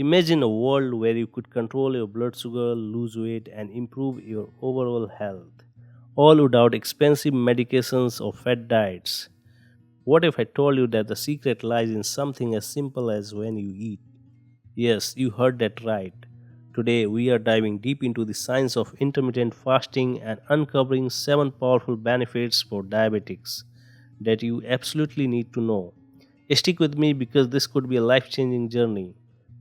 Imagine a world where you could control your blood sugar, lose weight, and improve your overall health, all without expensive medications or fat diets. What if I told you that the secret lies in something as simple as when you eat? Yes, you heard that right. Today, we are diving deep into the science of intermittent fasting and uncovering 7 powerful benefits for diabetics that you absolutely need to know. Stick with me because this could be a life changing journey.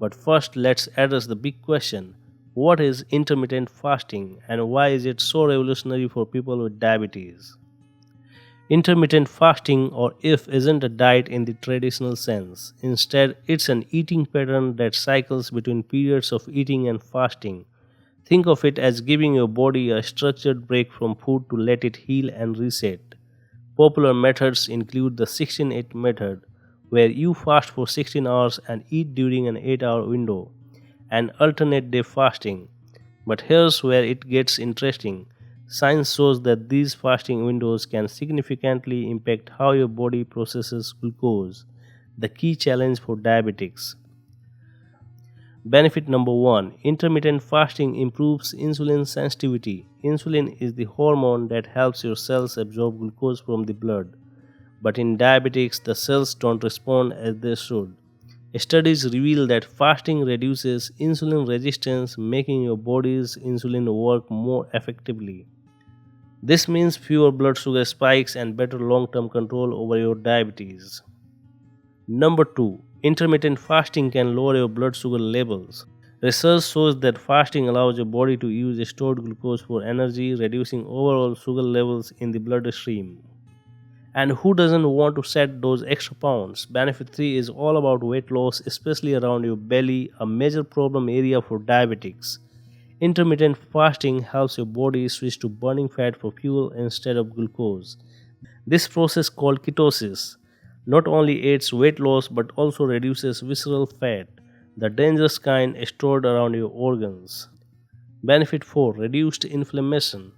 But first, let's address the big question: what is intermittent fasting and why is it so revolutionary for people with diabetes? Intermittent fasting, or IF, isn't a diet in the traditional sense. Instead, it's an eating pattern that cycles between periods of eating and fasting. Think of it as giving your body a structured break from food to let it heal and reset. Popular methods include the 16-8 method, where you fast for 16 hours and eat during an 8-hour window, and alternate day fasting. But here's where it gets interesting. Science shows that these fasting windows can significantly impact how your body processes glucose, the key challenge for diabetics. Benefit number 1: intermittent fasting improves insulin sensitivity. Insulin is the hormone that helps your cells absorb glucose from the blood. But in diabetics, the cells don't respond as they should. Studies reveal that fasting reduces insulin resistance, making your body's insulin work more effectively. This means fewer blood sugar spikes and better long term control over your diabetes. Number 2: intermittent fasting can lower your blood sugar levels. Research shows that fasting allows your body to use stored glucose for energy, reducing overall sugar levels in the bloodstream. And who doesn't want to set those extra pounds? Benefit 3 is all about weight loss, especially around your belly, a major problem area for diabetics. Intermittent fasting helps your body switch to burning fat for fuel instead of glucose. This process, called ketosis, not only aids weight loss but also reduces visceral fat, the dangerous kind stored around your organs. Benefit 4: reduced inflammation.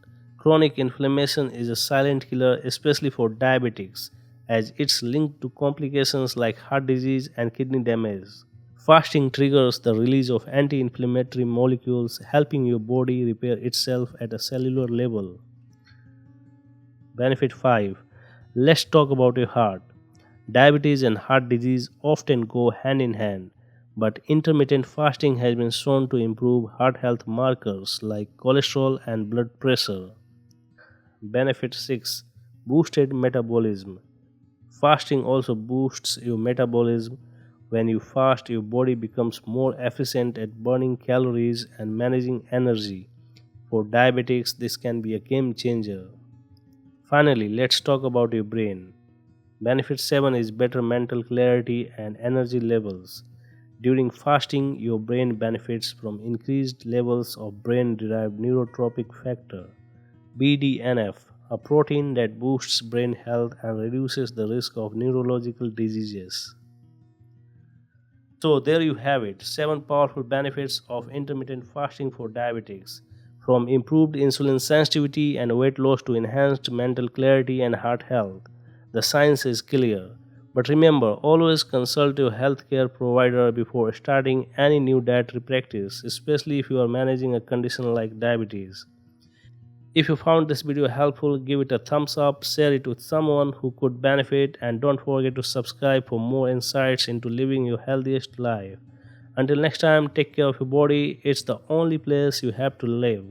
Chronic inflammation is a silent killer, especially for diabetics, as it's linked to complications like heart disease and kidney damage. Fasting triggers the release of anti inflammatory molecules, helping your body repair itself at a cellular level. Benefit 5: let's talk about your heart. Diabetes and heart disease often go hand in hand, but intermittent fasting has been shown to improve heart health markers like cholesterol and blood pressure. Benefit 6: boosted metabolism. Fasting also boosts your metabolism. When you fast, your body becomes more efficient at burning calories and managing energy. For diabetics, this can be a game changer. Finally, let's talk about your brain. Benefit 7 is better mental clarity and energy levels. During fasting, your brain benefits from increased levels of brain derived neurotropic factor, BDNF, a protein that boosts brain health and reduces the risk of neurological diseases. So, there you have it, 7 powerful benefits of intermittent fasting for diabetics. From improved insulin sensitivity and weight loss to enhanced mental clarity and heart health. The science is clear. But remember, always consult your healthcare provider before starting any new dietary practice, especially if you are managing a condition like diabetes. If you found this video helpful, give it a thumbs up, share it with someone who could benefit, and don't forget to subscribe for more insights into living your healthiest life. Until next time, take care of your body. It's the only place you have to live.